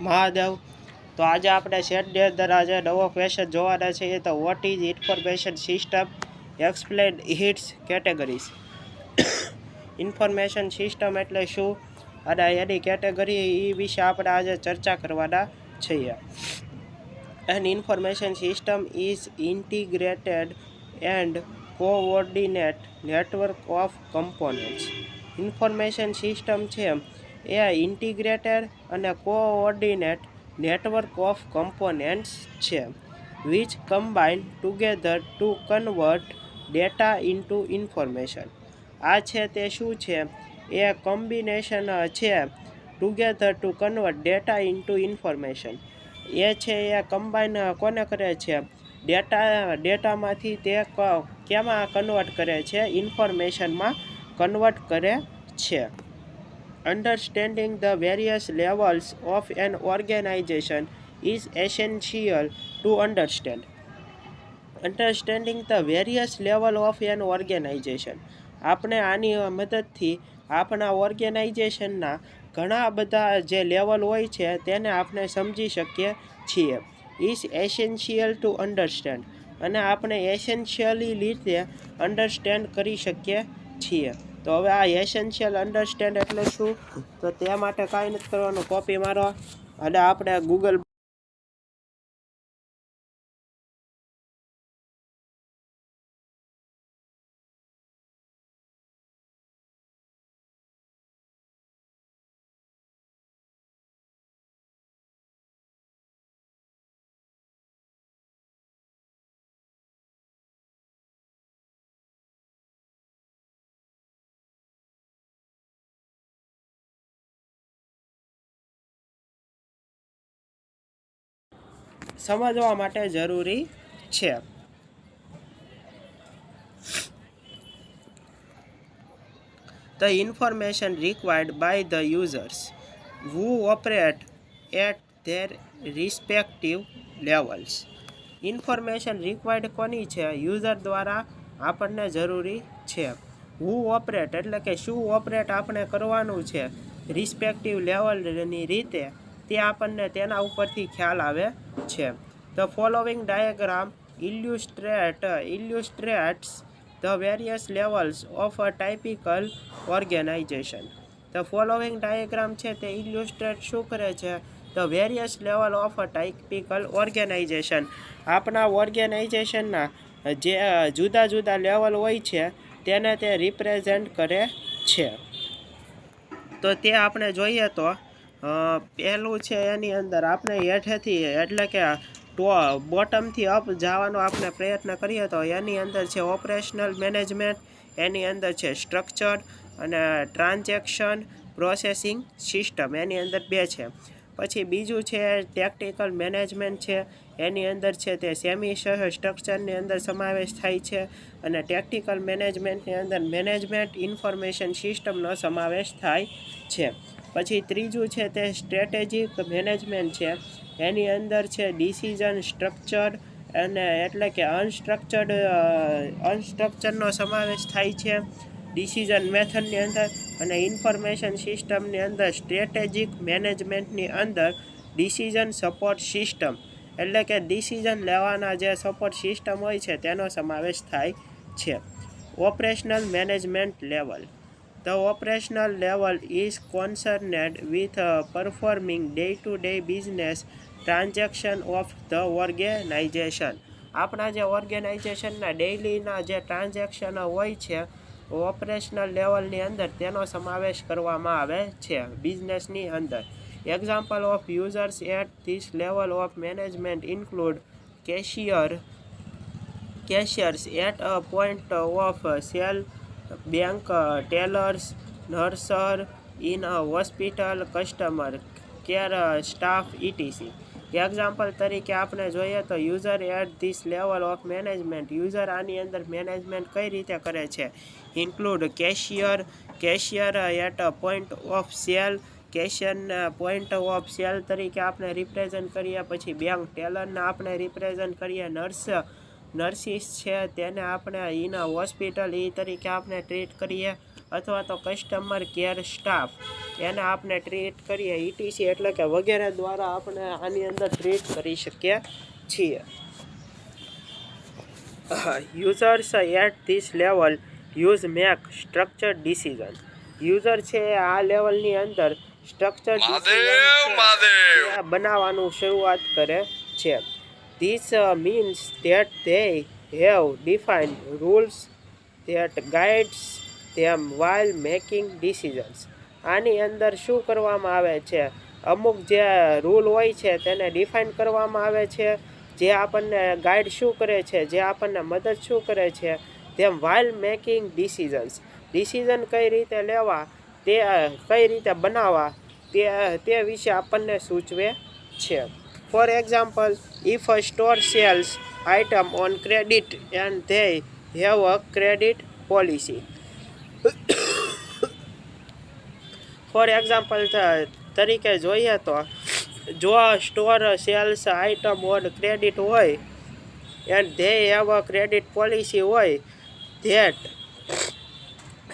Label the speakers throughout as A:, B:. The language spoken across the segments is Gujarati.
A: મહાદેવ। તો આજે આપણે સેટ ડે દર આજે નવો ક્વેશ્ચન જોવાના છીએ। તો what is information system, explain its categories. Information system એટલે શું અને એની કેટેગરી એ વિશે આપણે આજે ચર્ચા કરવાના છીએ। An information system is integrated and coordinate network of components। Information system છે એ ઇન્ટિગ્રેટેડ અને કોઓર્ડિનેટ નેટવર્ક ઓફ કમ્પોનેન્ટ્સ છે which combine together to convert data into information। આ છે તે શું છે એ કોમ્બિનેશન છે together to convert data into information. એ છે એ કમ્બાઈન કોને કરે છે ડેટામાંથી તે કેમાં કન્વર્ટ કરે છે ઇન્ફોર્મેશનમાં કન્વર્ટ કરે છે। Understanding the various levels of an organization is essential to understand। Understanding the various level of an organization આપણે આની મદદથી આપણા ઓર્ગેનાઇઝેશનના ઘણા બધા જે લેવલ હોય છે તેને આપણે સમજી શકીએ છીએ। ઇઝ એસેન્શિયલ ટુ અન્ડરસ્ટેન્ડ અને આપણે એસેન્શિયલી રીતે અન્ડરસ્ટેન્ડ કરી શકીએ છીએ। તો હવે આ એસેન્શિયલ અન્ડરસ્ટેન્ડ એટલે શું, તો તે માટે કાંઈ નથી કરવાનું, કોપી મારો અને આપણે ગૂગલ સમજવા માટે જરૂરી છે। The information required by the users who operate at their respective levels। Information required કોની છે, યુઝર દ્વારા આપણને જરૂરી છે। હુ ઓપરેટ એટલે કે શું ઓપરેટ આપણે કરવાનું છે રિસ્પેક્ટિવ લેવલની રીતે, તે આપણને તેના ઉપરથી ખ્યાલ આવે છે। The following diagram illustrates the various levels of a typical organization. The following diagram છે તે ઇલ્યુસ્ટ્રેટ શું કરે છે, the various level of a typical organization આપણા ઓર્ગેનાઇઝેશનના જે જુદા જુદા લેવલ હોય છે તેને તે રિપ્રેઝેન્ટ કરે છે। તો તે આપણે જોઈએ તો પહેલું છે એની અંદર આપણે હેઠેથી એટલે કે બોટમથી અપ જવાનો આપણે પ્રયત્ન કરીએ તો એની અંદર છે ઓપરેશનલ મેનેજમેન્ટ, એની અંદર છે સ્ટ્રક્ચર અને ટ્રાન્ઝેક્શન પ્રોસેસિંગ સિસ્ટમ, એની અંદર બે છે। પછી બીજું છે ટેક્ટિકલ મેનેજમેન્ટ છે, એની અંદર છે તે સેમી સ્ટ્રક્ચરની અંદર સમાવેશ થાય છે અને ટેક્ટિકલ મેનેજમેન્ટની અંદર મેનેજમેન્ટ ઇન્ફોર્મેશન સિસ્ટમનો સમાવેશ થાય છે। પછી ત્રીજું છે તે સ્ટ્રેટેજિક મેનેજમેન્ટ છે, એની અંદર છે ડિસિઝન સ્ટ્રક્ચર અને એટલે કે અનસ્ટ્રક્ચરનો સમાવેશ થાય છે ડિસિઝન મેથડની અંદર। અને ઇન્ફોર્મેશન સિસ્ટમની અંદર સ્ટ્રેટેજિક મેનેજમેન્ટની અંદર ડિસિઝન સપોર્ટ સિસ્ટમ એટલે કે ડિસિઝન લેવાના જે સપોર્ટ સિસ્ટમ હોય છે તેનો સમાવેશ થાય છે। Operational management level the operational level is concerned with performing day to day business transaction of the organization. આપણા જે ઓર્ગેનાઇઝેશનના ડેઇલીના જે ટ્રાન્ઝેક્શન હોય છે ઓપરેશનલ લેવલની અંદર તેનો સમાવેશ કરવામાં આવે છે બિઝનેસની અંદર। Example of users at this level of management include cashiers at a point of sale, bank tellers, nurses in a hospital, customer care staff ETC. Example તરીકે આપણે જોઈએ તો user at this level of management, user આની અંદર મેનેજમેન્ટ કઈ રીતે કરે છે, include cashier at a point of sale, કેશિયરના પોઈન્ટ ઓફ સેલ તરીકે આપણે રિપ્રેઝન્ટ કરીએ। પછી બેંક ટેલરને આપણે રિપ્રેઝન્ટ કરીએ, નર્સિસ છે તેને આપણે ઇન હોસ્પિટલ એ તરીકે આપણે ટ્રીટ કરીએ। અથવા તો કસ્ટમર કેર સ્ટાફ એને આપણે ટ્રીટ કરીએ ETC એટલે કે વગેરે દ્વારા આપણે આની અંદર ટ્રીટ કરી શકીએ છીએ. Users at this level use make structured decision. User છે આ લેવલની અંદર સ્ટ્રક્ચર્ડ ડિસિઝન બનાવવાનું શરૂઆત કરે છે. This means that they have defined rules that guides them while making decisions. આની અંદર શું કરવામાં આવે છે, અમુક જે રૂલ હોય છે તેને ડિફાઇન કરવામાં આવે છે, જે આપણને ગાઈડ શું કરે છે, જે આપણને મદદ શું કરે છે, તેમ વાઇલ મેકિંગ ડિસિઝન્સ. ડિસિઝન કઈ રીતે લેવા, તે કઈ રીતે બનાવવા તે વિશે આપણને સૂચવે છે. For example, if a store sells item on credit and they have a credit policy. For example તરીકે જોઈએ તો જો store sells item on credit હોય and they have a credit policy હોય that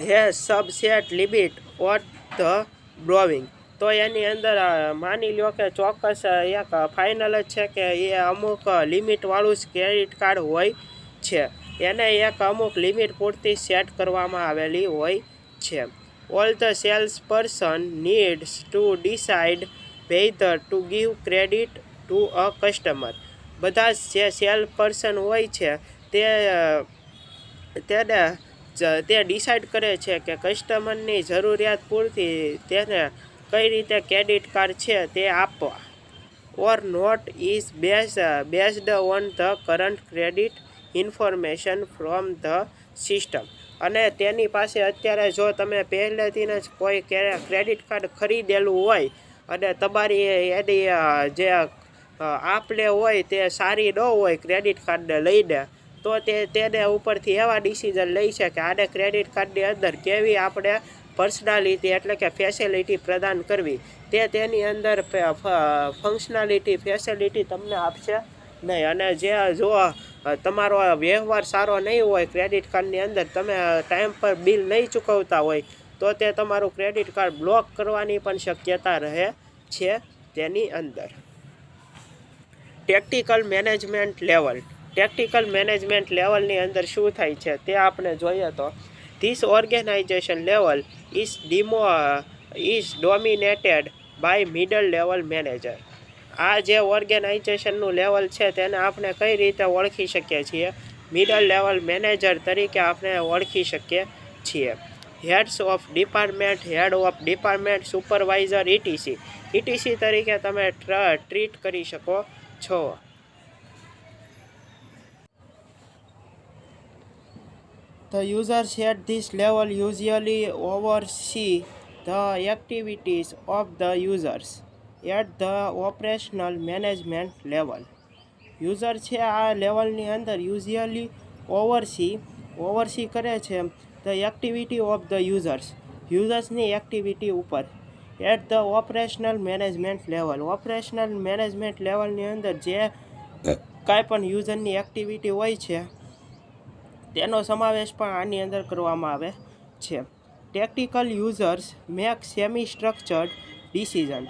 A: has subset limit on the borrowing. તો એની અંદર માની લો કે ચોક્કસ એક ફાઇનલ જ છે કે એ અમુક લિમિટવાળું જ ક્રેડિટ કાર્ડ હોય છે, એને એક અમુક લિમિટ પૂરતી સેટ કરવામાં આવેલી હોય છે. All the sales person needs to decide whether to give credit to a customer. બધા જે સેલ પર્સન હોય છે તે ડિસાઇડ કરે છે કે કસ્ટમરની જરૂરિયાત પૂરતી તેને કઈ રીતે ક્રેડિટ કાર્ડ છે તે આપવા. Or not is based on the current credit information from the system. અને તેની પાસે અત્યારે જો તમે પહેલેથી જ કોઈ ક્રેડિટ કાર્ડ ખરીદેલું હોય અને તમારી એની જે આપલે હોય તે સારી ન હોય ક્રેડિટ કાર્ડને લઈને, તો તેને ઉપરથી એવા ડિસિઝન લઈ છે કે આને ક્રેડિટ કાર્ડની અંદર કેવી આપણે પર્સનાલિટી એટલે કે ફેસિલિટી પ્રદાન કરવી, તેની અંદર ફેસિલિટી તમને આપશે નહીં. અને જે જો તમારો વ્યવહાર સારો નહીં હોય ક્રેડિટ કાર્ડની અંદર, તમે ટાઈમ પર બિલ નહીં ચૂકવતા હોય, તો તે તમારું ક્રેડિટ કાર્ડ બ્લોક કરવાની પણ શક્યતા રહે છે તેની અંદર. Tactical management level. Tactical management લેવલની અંદર શું થાય છે તે આપણે જોઈએ તો this organisation level is dominated by middle level manager. આ જે ઓર્ગેનાઇઝેશનનું લેવલ છે તેને આપણે કઈ રીતે ઓળખી શકીએ છીએ, મિડલ લેવલ મેનેજર તરીકે આપણે ઓળખી શકીએ છીએ. Heads of department, head of department, supervisor ETC તરીકે તમે ટ્રીટ કરી શકો છો. The users at this level usually oversee the activities of the users at the operational management level. User છે આ લેવલની અંદર યુઝ્યુઅલી ઓવરસી કરે છે ધ એક્ટિવિટી ઓફ ધ યુઝર્સની એક્ટિવિટી ઉપર at the operational management level. Operational management લેવલની અંદર જે કાંઈ પણ યુઝરની એક્ટિવિટી હોય છે તેનો સમાવેશ પણ આની અંદર કરવામાં આવે છે. Tactical users make semi structured decision.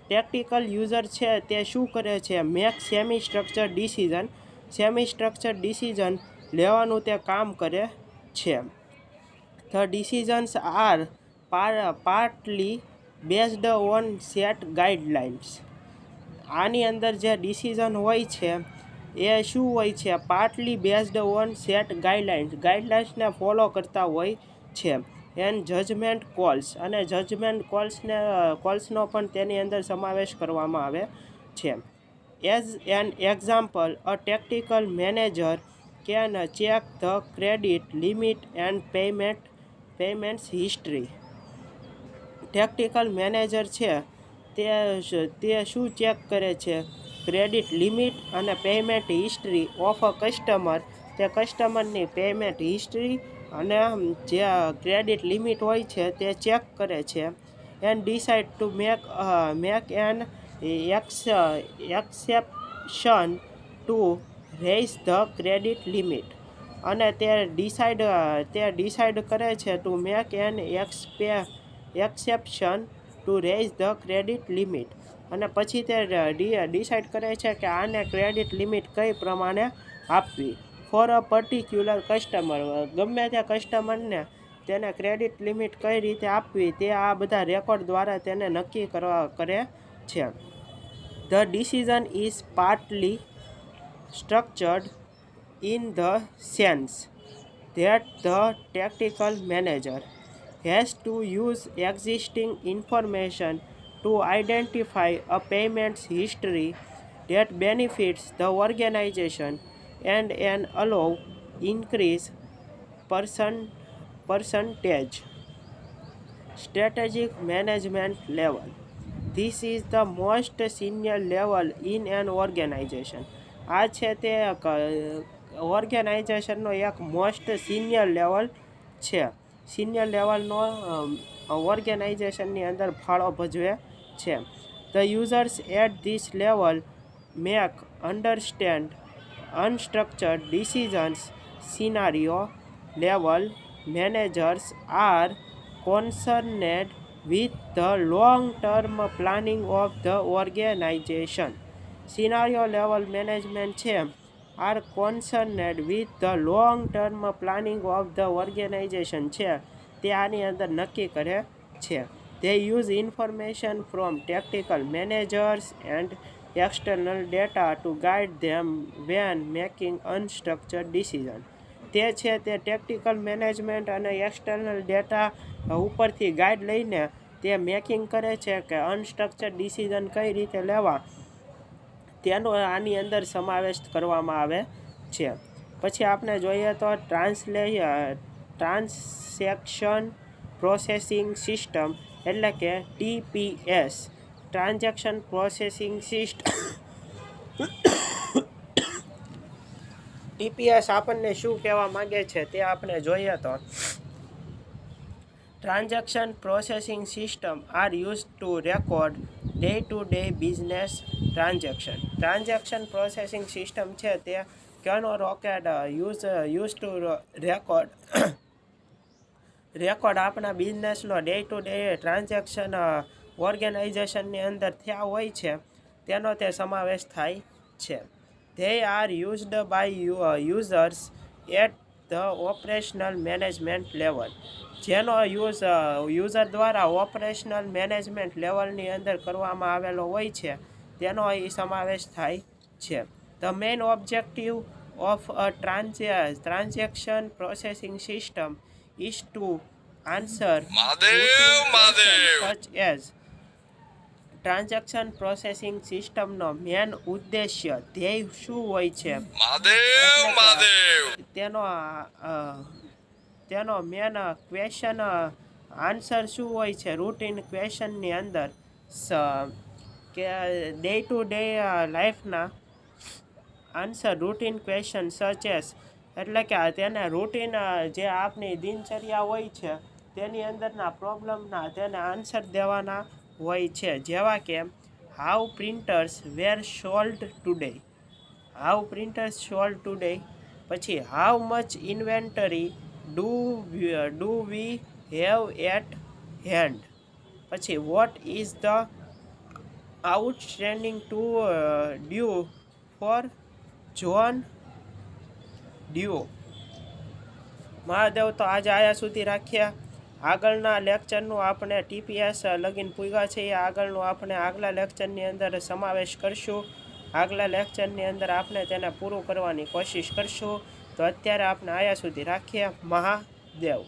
A: Tactical user છે તે શું કરે છે, make semi structured decision. Semi structured decision લેવાનું તે કામ કરે છે. The decisions are partly based on set guidelines. આની અંદર જે ડિસિઝન હોય છે એ શું હોય છે, partly based on set ગાઈડલાઇન્સને follow કરતા હોય છે. એન્ડ જજમેન્ટ કોલ્સ, અને જજમેન્ટ કોલ્સનો પણ તેની અંદર સમાવેશ કરવામાં આવે છે. As an example, a ટેક્ટિકલ manager can check the credit limit and payments history. ટેક્ટિકલ manager છે તે શું ચેક કરે છે, ક્રેડિટ લિમિટ અને payment history of a customer. તે કસ્ટમરની પેમેન્ટ હિસ્ટ્રી અને જે ક્રેડિટ લિમિટ હોય છે તે ચેક કરે છે. And decide to make an exception to raise the credit limit. અને તે ડિસાઇડ કરે છે to make an exception to raise the credit limit. અને પછી તે ડિસાઇડ કરે છે કે આને ક્રેડિટ લિમિટ કઈ પ્રમાણે આપવી ફોર અ પર્ટિક્યુલર કસ્ટમર. ગમે તે કસ્ટમરને તેને ક્રેડિટ લિમિટ કઈ રીતે આપવી તે આ બધા રેકોર્ડ દ્વારા તેને નક્કી કરે છે. The decision is partly structured in the sense that the tactical manager has to use existing information to identify a payment's history that benefits the organization and an allow increase percentage. Strategic management level. This is the most senior level in an organization. આ છે તે ઓર્ગેનાઇઝેશનનો એક મોસ્ટ સિનિયર લેવલ છે. સિનિયર લેવલનો ઓર્ગેનાઇઝેશનની અંદર ફાળો ભજવે છે. The users at this level make understand unstructured decisions. Scenario level managers are concerned with the long-term planning of the organization. Scenario level management છે are concerned with the long-term planning of the organization છે તે આની અંદર નક્કી કરે છે. They use information from tactical managers and external data to guide them when making unstructured decisions. તે છે તે ટેક્ટિકલ મેનેજમેન્ટ અને એક્સટર્નલ ડેટા ઉપરથી ગાઈડ લઈને તે મેકિંગ કરે છે કે અનસ્ટ્રક્ચર્ડ ડિસિઝન કઈ રીતે લેવા તેનો આની અંદર સમાવેશ કરવામાં આવે છે. પછી આપણે જોઈએ તો ટ્રાન્ઝેક્શન પ્રોસેસિંગ સિસ્ટમ એટલે કે TPS. Transaction processing system TPS આપણને શું કહેવા માંગે છે તે આપણે જોઈએ તો transaction processing system are use to record day business transaction. Transaction processing system છે તે કેનો રોકેટ યુઝ ટુ રેકોર્ડ આપણા બિઝનેસનો ડે ટ્રાન્ઝેક્શન ઓર્ગેનાઇઝેશનની અંદર થયા હોય છે તેનો તે સમાવેશ થાય છે. They are used by users at the operational management level. જેનો યુઝર દ્વારા ઓપરેશનલ મેનેજમેન્ટ લેવલની અંદર કરવામાં આવેલો હોય છે તેનો અહીં સમાવેશ થાય છે. The main objective of a transaction processing system is to answer such as. Transaction processing સિસ્ટમનો મેન ઉદ્દેશ્ય ધ્યેય શું હોય છે તેનો મેન ક્વેશ્ચન આન્સર શું હોય છે રૂટીન ક્વેશ્ચનની અંદર કે ડે લાઈફના આન્સર રૂટીન ક્વેશ્ચન સચેસ એટલે કે તેને રૂટીન જે આપણી દિનચર્યા હોય છે તેની અંદરના પ્રોબ્લેમના તેને આન્સર દેવાના હોય છે. જેવા કે how printers were sold today. પછી how much inventory do we have at hand. પછી what is the outstanding to due for John Doe. Mahadev, તો આજે આયા સુધી રાખ્યા. આગળના લેક્ચરનું આપણે TPS લગીન પૂગ્યા છે આગળનું આપણે આગલા લેક્ચરની અંદર સમાવેશ કરશું. આગલા લેક્ચરની અંદર આપણે તેને પૂરું કરવાની કોશિશ કરશું. તો અત્યારે આપણે આયા સુધી રાખીએ. મહાદેવ.